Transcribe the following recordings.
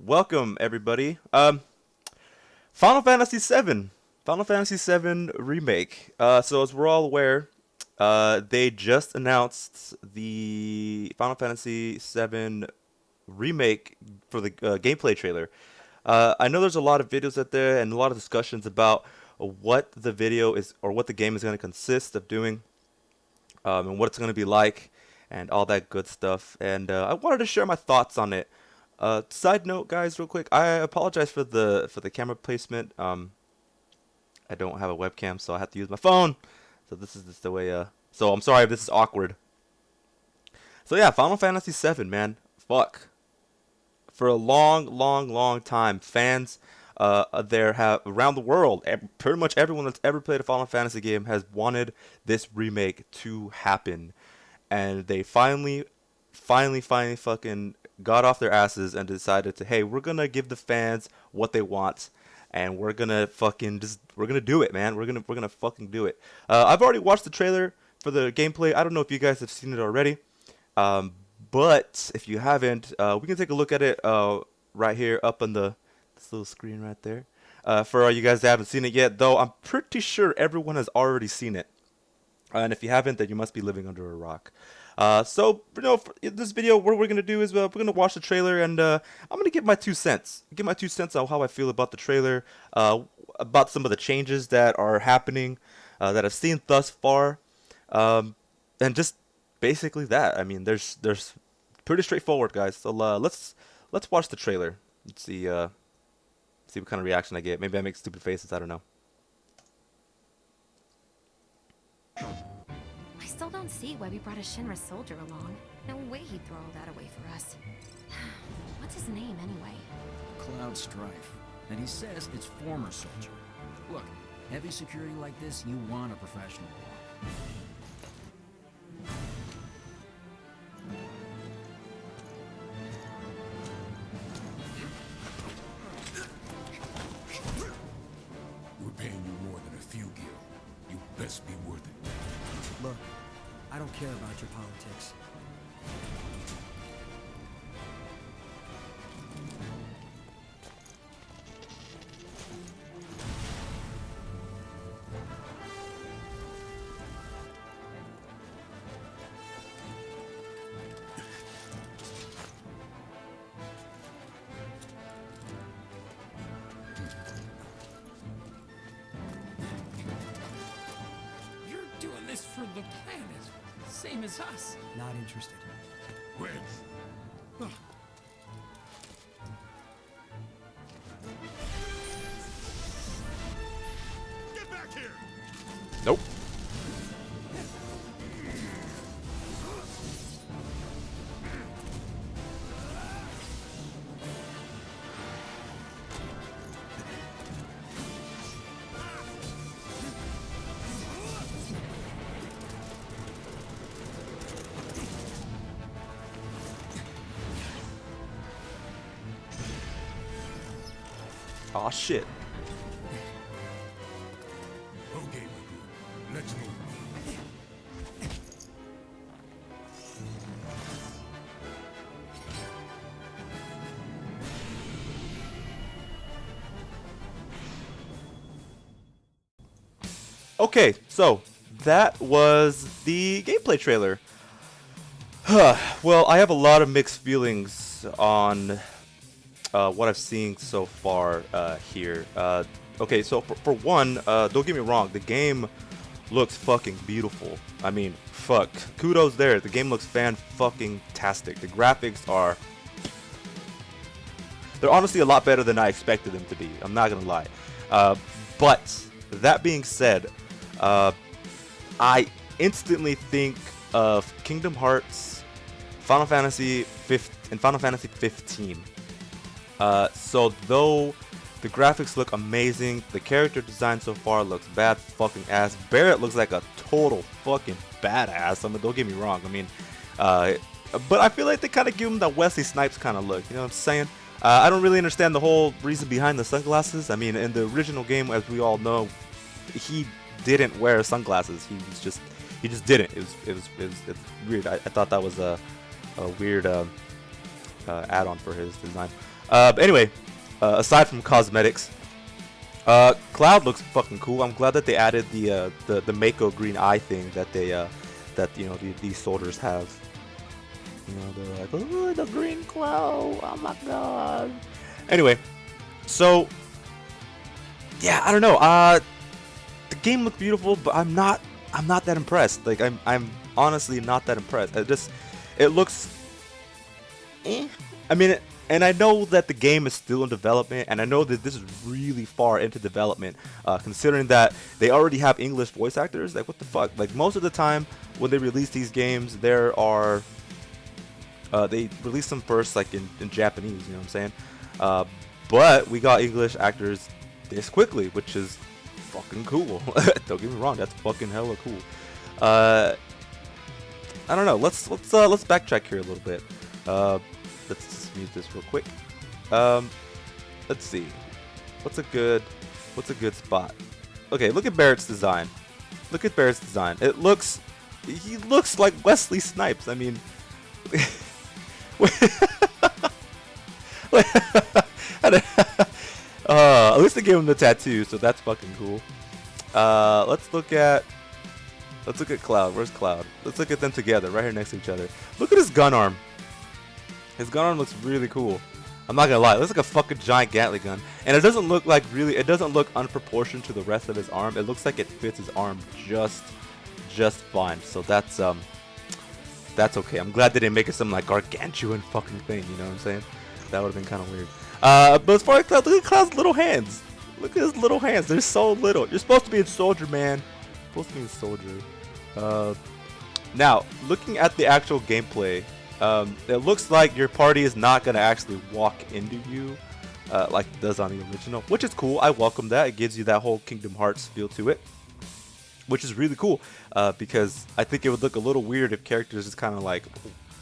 Welcome everybody. Final Fantasy VII, Final Fantasy VII Remake. So as we're all aware, they just announced the Final Fantasy VII Remake for the gameplay trailer. I know there's a lot of videos out there and a lot of discussions about what the video is or what the game is going to consist of doing, and what it's going to be like, and all that good stuff. And I wanted to share my thoughts on it. Side note, guys, real quick, I apologize for the camera placement. I don't have a webcam, so I have to use my phone. So this is just the way. So I'm sorry if this is awkward. So yeah, Final Fantasy VII, man, fuck. For a long time, fans there have around the world, pretty much everyone that's ever played a Final Fantasy game has wanted this remake to happen, and they finally fucking got off their asses and decided to, hey, we're gonna give the fans what they want, and we're gonna do it, man. We're gonna fucking do it. I've already watched the trailer for the gameplay. I don't know if you guys have seen it already, but if you haven't, we can take a look at it right here up on this little screen right there. For all you guys that haven't seen it yet, though, I'm pretty sure everyone has already seen it. And if you haven't, then you must be living under a rock. So, for this video, what we're going to do is we're going to watch the trailer, and I'm going to give my 2 cents. Give my 2 cents on how I feel about the trailer, about some of the changes that are happening, that I've seen thus far, and just basically that. I mean, there's pretty straightforward, guys. So let's watch the trailer. Let's see what kind of reaction I get. Maybe I make stupid faces. I don't know. I still don't see why we brought a Shinra soldier along. No way he'd throw all that away for us. What's his name, anyway? Cloud Strife. And he says it's former soldier. Look, heavy security like this, you want a professional. We're paying you more than a few gil. You best be worth it. Look, I don't care about your politics. You're doing this for the planet, same as us. Not interested. When? Get back here! Nope. Aw, shit. Okay, Riku. Let's move. Okay, so that was the gameplay trailer. Well, I have a lot of mixed feelings on what I've seen so far here. Okay, so for one, don't get me wrong, the game looks fucking beautiful. I mean, fuck, kudos there. The game looks fan-fucking-tastic. The graphics are... They're honestly a lot better than I expected them to be. I'm not gonna lie. But that being said, I instantly think of Kingdom Hearts, Final Fantasy 15, and Final Fantasy 15. So though the graphics look amazing, the character design so far looks bad fucking ass. Barrett looks like a total fucking badass. I mean, don't get me wrong. I mean, but I feel like they kind of give him that Wesley Snipes kind of look. You know what I'm saying? I don't really understand the whole reason behind the sunglasses. I mean, in the original game, as we all know, he didn't wear sunglasses. He just didn't. It's weird. I thought that was a weird add-on for his design. But anyway, aside from cosmetics, Cloud looks fucking cool. I'm glad that they added the Mako green eye thing that they that these soldiers have. You know, they're like, oh, the green Cloud. Oh my god. Anyway, so yeah, I don't know. The game looked beautiful, but I'm not that impressed. Like I'm honestly not that impressed. It looks I mean, and I know that the game is still in development, and I know that this is really far into development, considering that they already have English voice actors. Like, what the fuck? Like, most of the time when they release these games, there are they release them first, like in Japanese. You know what I'm saying? But we got English actors this quickly, which is fucking cool. Don't get me wrong, that's fucking hella cool. I don't know. Let's backtrack here a little bit. Let's just mute this real quick. Let's see. What's a good spot? Okay, look at Barrett's design. Look at Barrett's design. He looks like Wesley Snipes. I mean, at least they gave him the tattoo, so that's fucking cool. Let's look at Cloud. Where's Cloud? Let's look at them together, right here next to each other. Look at his gun arm. His gun arm looks really cool. I'm not gonna lie, it looks like a fucking giant Gatling gun, and it doesn't look like it doesn't look unproportioned to the rest of his arm. It looks like it fits his arm just fine. So that's okay. I'm glad they didn't make it some like gargantuan fucking thing. You know what I'm saying? That would have been kind of weird. But as far as Cloud, look at Cloud's little hands. Look at his little hands. They're so little. You're supposed to be a soldier, man. You're supposed to be a soldier. Now, looking at the actual gameplay, it looks like your party is not going to actually walk into you like it does on the original, which is cool. I welcome that. It gives you that whole Kingdom Hearts feel to it, which is really cool because I think it would look a little weird if characters just kind of like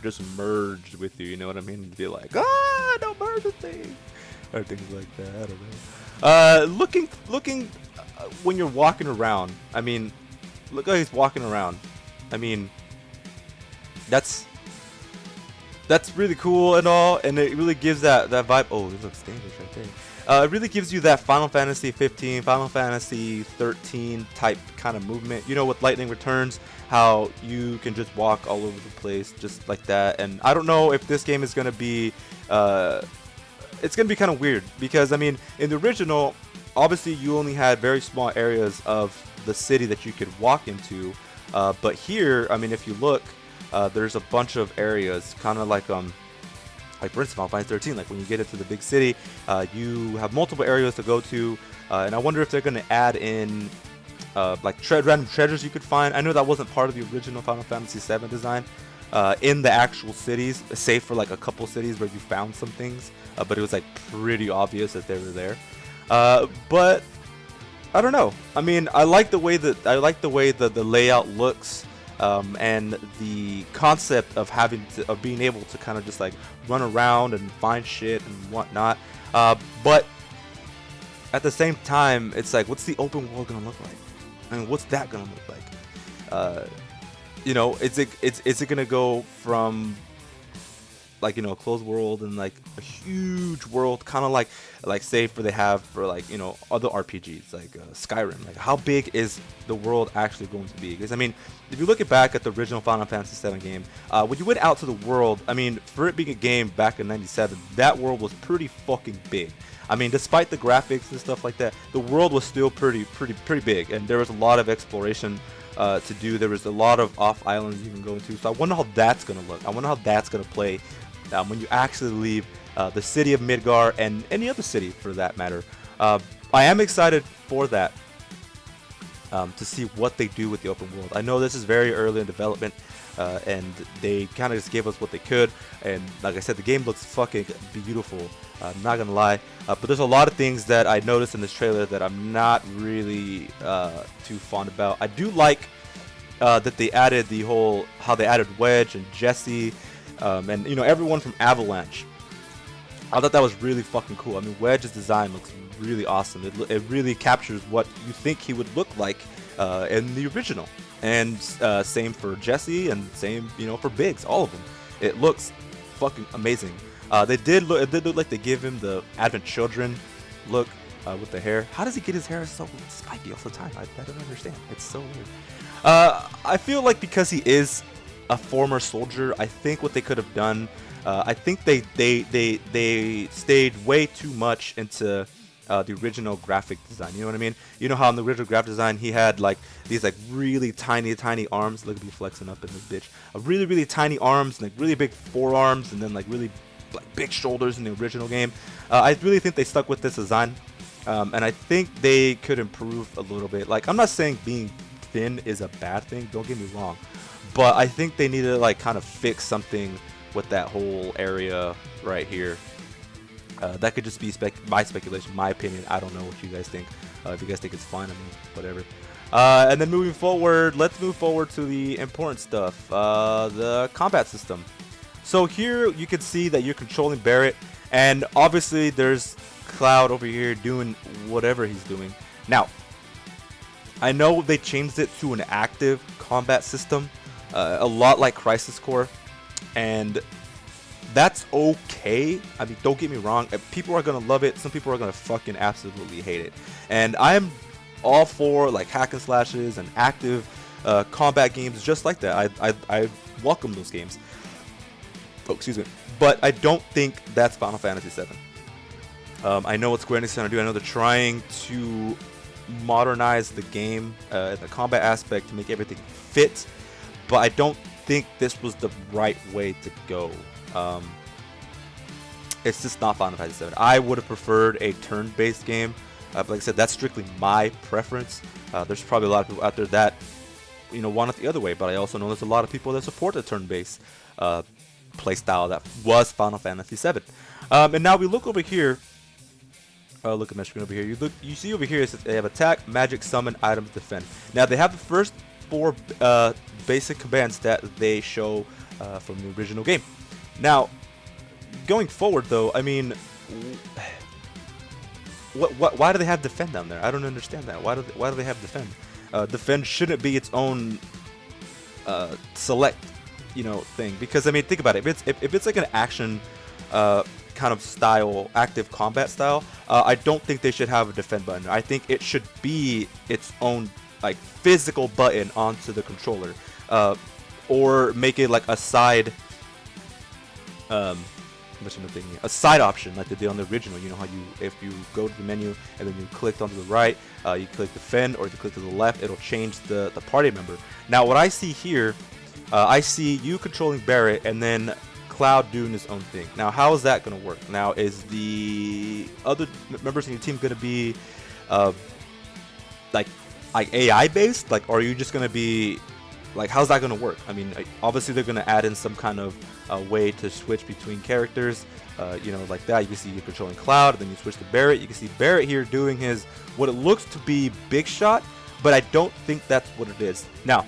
just merged with you. You know what I mean? To be like, don't merge with me, or things like that. I don't know. Looking when you're walking around. I mean, look how he's walking around. I mean, that's really cool and all, and it really gives that vibe. Oh, this looks dangerous right there. It really gives you that Final Fantasy 15, Final Fantasy 13 type kind of movement. You know, with Lightning Returns, how you can just walk all over the place just like that. And I don't know if this game is gonna be, it's gonna be kind of weird because I mean, in the original, obviously you only had very small areas of the city that you could walk into, but here, I mean, if you look. There's a bunch of areas, kind of like for instance, Final Fantasy 13. Like when you get into the big city, you have multiple areas to go to, and I wonder if they're going to add in like random treasures you could find. I know that wasn't part of the original Final Fantasy VII design in the actual cities, save for like a couple cities where you found some things, but it was like pretty obvious that they were there. But I don't know. I mean, I like the way that the layout looks. And the concept of being able to kind of just like run around and find shit and whatnot, but at the same time, it's like, what's the open world gonna look like? I mean, what's that gonna look like? You know, is it gonna go from like, you know, a closed world and like a huge world, kind of like say they have for like, you know, other RPGs like Skyrim? Like, how big is the world actually going to be? Because I mean, if you look back at the original Final Fantasy VII game, when you went out to the world, I mean, for it being a game back in '97, that world was pretty fucking big. I mean, despite the graphics and stuff like that, the world was still pretty big, and there was a lot of exploration to do. There was a lot of off islands you can go into. So I wonder how that's gonna look. I wonder how that's gonna play when you actually leave the city of Midgar and any other city for that matter. I am excited for that, to see what they do with the open world. I know this is very early in development, and they kind of just gave us what they could, and like I said, the game looks fucking beautiful. I'm not gonna lie, but there's a lot of things that I noticed in this trailer that I'm not really too fond about. I do like that they added how they added Wedge and Jesse, and you know, everyone from Avalanche. I thought that was really fucking cool. I mean, Wedge's design looks really awesome. It really captures what you think he would look like in the original, and same for Jesse, and same, you know, for Biggs. All of them. It looks fucking amazing. They did look. It did look like they give him the Advent Children look with the hair. How does he get his hair so spiky all the time? I don't understand. It's so weird. I feel like because he is a former soldier, I think what they could have done. I think they stayed way too much into the original graphic design. You know what I mean? You know how in the original graphic design he had like these like really tiny arms. Look at me flexing up in this bitch. Really tiny arms and like really big forearms, and then like really like big shoulders in the original game. I really think they stuck with this design, and I think they could improve a little bit. Like, I'm not saying being thin is a bad thing. Don't get me wrong, but I think they need to like kind of fix something with that whole area right here. That could just be my speculation, my opinion. I don't know what you guys think. If you guys think it's fine, I mean, whatever. And then moving forward, let's move forward to the important stuff, the combat system. So here you can see that you're controlling Barrett, and obviously there's Cloud over here doing whatever he's doing. Now, I know they changed it to an active combat system, a lot like Crisis Core, and that's okay. I mean, don't get me wrong. People are going to love it. Some people are going to fucking absolutely hate it. And I'm all for like hack and slashes and active combat games just like that. I welcome those games. Oh, excuse me. But I don't think that's Final Fantasy VII. I know what Square Enix is trying to do. I know they're trying to modernize the game, the combat aspect, to make everything fit. But I don't think this was the right way to go. It's just not Final Fantasy VII. I would have preferred a turn-based game. But like I said, that's strictly my preference. There's probably a lot of people out there that want it the other way. But I also know there's a lot of people that support the turn-based playstyle that was Final Fantasy VII. And now we look over here. Look at my screen over here. You see over here it says they have attack, magic, summon, items, defend. Now they have the first 4 basic commands that they show from the original game. Now, going forward though, I mean, why do they have defend down there? I don't understand that. Why do they have defend? Defend shouldn't be its own select thing, because I mean, think about it. If it's like an action kind of style, active combat style, I don't think they should have a defend button. I think it should be its own like physical button onto the controller, or make it like a side a side option like they did on the original. You know how if you go to the menu and then you click onto the right, you click defend, or if you click to the left, it'll change the party member. Now what I see here, I see you controlling Barrett and then Cloud doing his own thing. Now how is that going to work? Now, is the other members in your team going to be like AI based? Like, or are you just going to be like, how's that going to work? I mean, obviously they're going to add in some kind of way to switch between characters, like that. You can see you're controlling Cloud, and then you switch to Barrett. You can see Barrett here doing his what it looks to be big shot, but I don't think that's what it is. Now,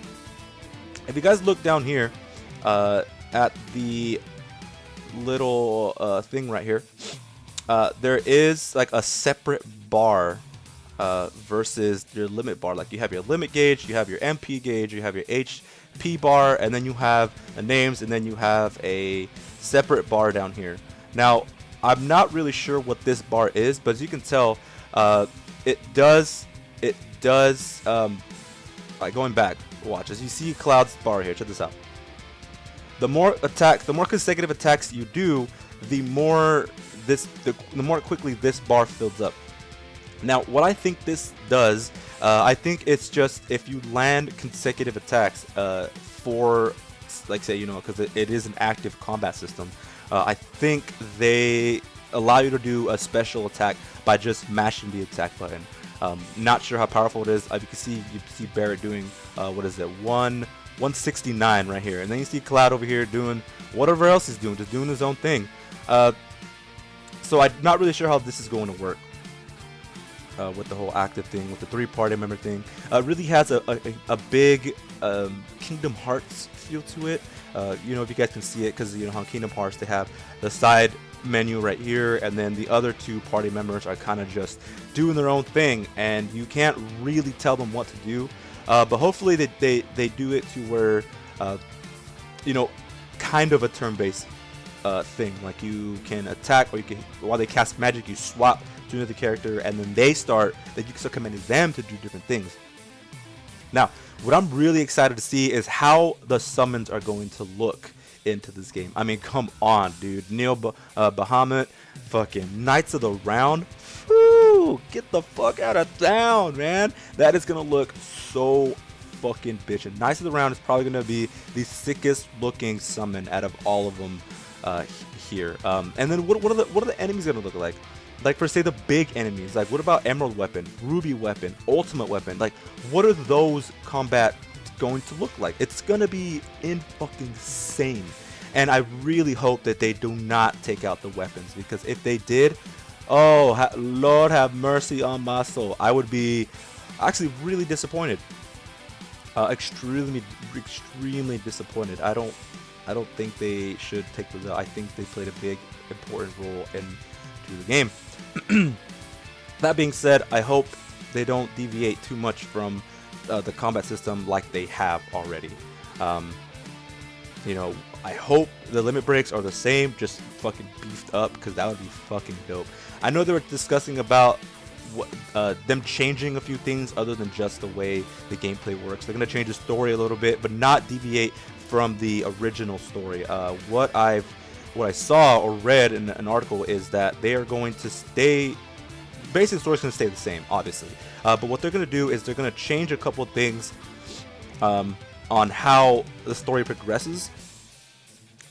if you guys look down here at the little thing right here, there is like a separate bar versus your limit bar. Like, you have your limit gauge, you have your MP gauge, you have your HP bar, and then you have the names, and then you have a separate bar down here. Now, I'm not really sure what this bar is, but as you can tell, it does like, going back, watch as you see Cloud's bar here. Check this out. The more consecutive attacks you do, the more quickly this bar fills up. Now, what I think this does, I think it's just if you land consecutive attacks for, like, say, because it is an active combat system, I think they allow you to do a special attack by just mashing the attack button. Not sure how powerful it is. You can see Barrett doing, 169 right here, and then you see Cloud over here doing whatever else he's doing, just doing his own thing. So I'm not really sure how this is going to work. With the whole active thing, with the 3-party member thing. Really has a big Kingdom Hearts feel to it. If you guys can see it, because how Kingdom Hearts, they have the side menu right here, and then the other 2 party members are kind of just doing their own thing, and you can't really tell them what to do. But hopefully they do it to where, kind of a turn-based thing. Like you can attack, or you can, while they cast magic, you swap to another character, and then they start. That you can start commanding them to do different things. Now, what I'm really excited to see is how the summons are going to look into this game. I mean, come on, dude. Neil Bahamut, fucking Knights of the Round. Woo! Get the fuck out of town, man. That is gonna look so fucking bitchin'. Knights of the Round is probably gonna be the sickest looking summon out of all of them here. And then what are the enemies gonna look like? Like, for say the big enemies, like what about Emerald Weapon, Ruby Weapon, Ultimate Weapon? Like, what are those combat going to look like? It's gonna be fucking insane. And I really hope that they do not take out the weapons, because if they did, oh Lord have mercy on my soul, I would be actually really disappointed. Extremely disappointed. I don't think they should take those out. I think they played a big important role into the game. That being said, I hope they don't deviate too much from the combat system like they have already. You know, I hope the limit breaks are the same, just fucking beefed up, because that would be fucking dope. I know they were discussing about them changing a few things other than just the way the gameplay works. They're going to change the story a little bit, but not deviate from the original story. What I saw or read in an article is that they are going to stay. Basically, the story's going to stay the same, obviously. But what they're going to do is they're going to change a couple of things on how the story progresses,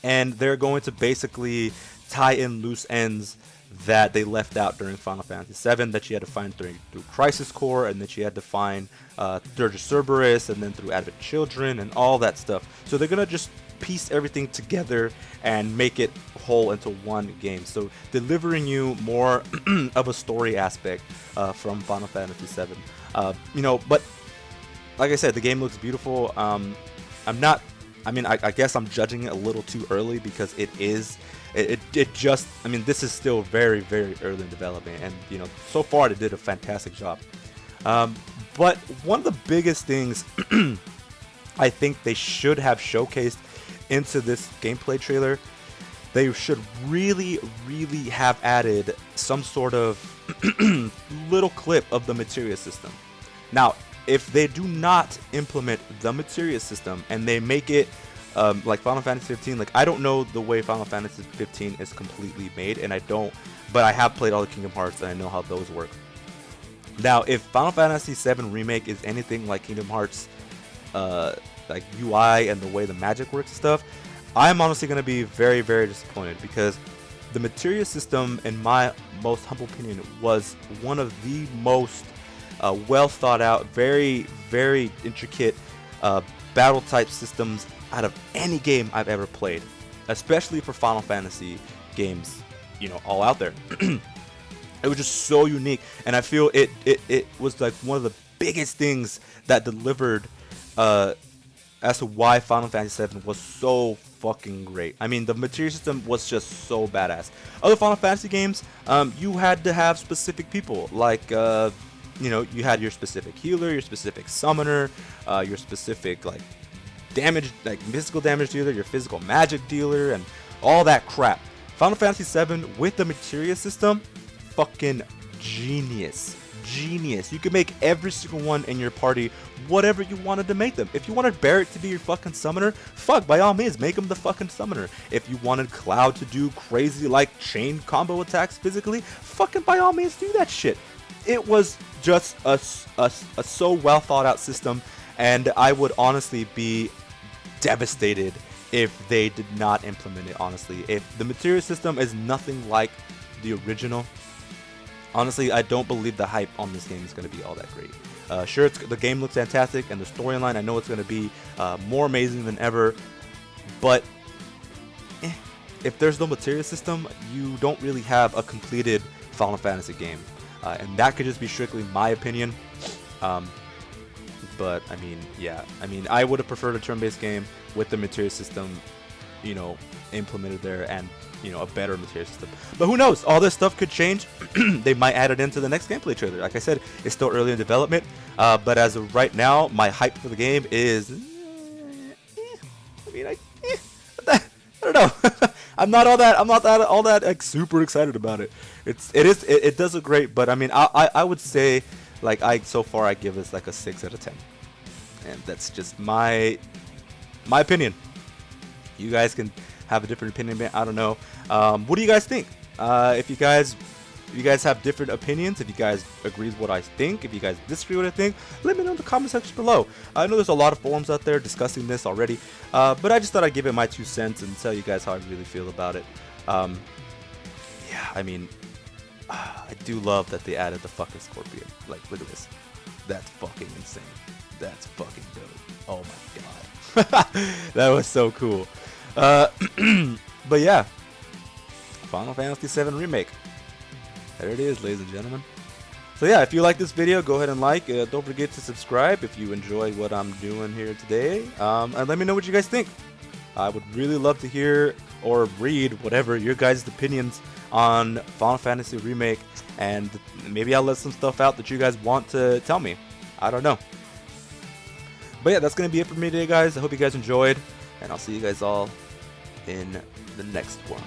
and they're going to basically tie in loose ends that they left out during Final Fantasy VII, that you had to find through Crisis Core, and that you had to find through Cerberus, and then through Advent Children, and all that stuff. So they're going to just piece everything together and make it whole into one game. So delivering you more of a story aspect from Final Fantasy VII. You know, but like I said, the game looks beautiful. I guess I'm judging it a little too early, because it just, I mean, this is still very, very early in development, and you know, so far they did a fantastic job. But one of the biggest things I think they should have showcased into this gameplay trailer, they should really, really have added some sort of little clip of the materia system. Now, if they do not implement the materia system and they make it like Final Fantasy 15, like I don't know the way Final Fantasy 15 is completely made, and but I have played all the Kingdom Hearts and I know how those work. Now, if Final Fantasy VII Remake is anything like Kingdom Hearts, like UI and the way the magic works and stuff, I'm honestly going to be very, very disappointed, because the materia system, in my most humble opinion, was one of the most well thought out, very, very intricate battle type systems out of any game I've ever played, especially for Final Fantasy games, you know, all out there. It was just so unique, and I feel it was like one of the biggest things that delivered as to why Final Fantasy VII was so fucking great. I mean, the materia system was just so badass. Other Final Fantasy games, you had to have specific people, like you know, you had your specific healer, your specific summoner, your specific like damage, like physical damage dealer, your physical magic dealer, and all that crap. Final Fantasy VII with the materia system, fucking genius. You could make every single one in your party whatever you wanted to make them. If you wanted Barrett to be your fucking summoner, fuck, by all means, make him the fucking summoner. If you wanted Cloud to do crazy like chain combo attacks physically, fucking by all means do that shit. It was just a so well thought out system, and I would honestly be devastated if they did not implement it. Honestly, if the materia system is nothing like the original, honestly, I don't believe the hype on this game is going to be all that great. Sure, the game looks fantastic, and the storyline, I know it's going to be more amazing than ever, but if there's no materia system, you don't really have a completed Final Fantasy game. And that could just be strictly my opinion. But, I mean, yeah. I mean, I would have preferred a turn-based game with the materia system, you know, implemented there, and, you know, a better materia system. But who knows? All this stuff could change. They might add it into the next gameplay trailer. Like I said, it's still early in development. But as of right now, my hype for the game is... I don't know. I'm not all that like super excited about it. It does look great, but I mean, I would say like so far I give this like a 6 out of 10, and that's just my opinion. You guys can have a different opinion. I don't know. What do you guys think? If you guys have different opinions, if you guys agree with what I think, if you guys disagree with what I think, let me know in the comment section below. I know there's a lot of forums out there discussing this already, but I just thought I'd give it my 2 cents and tell you guys how I really feel about it. Yeah, I mean, I do love that they added the fucking scorpion. Like, look at this. That's fucking insane. That's fucking dope. Oh my god. That was so cool. But yeah, Final Fantasy VII Remake. There it is, ladies and gentlemen. So yeah, if you like this video, go ahead and like. Don't forget to subscribe if you enjoy what I'm doing here today. And let me know what you guys think. I would really love to hear or read whatever your guys' opinions on Final Fantasy Remake, and maybe I'll let some stuff out that you guys want to tell me. I don't know. But yeah, that's going to be it for me today, guys. I hope you guys enjoyed, and I'll see you guys all in the next one.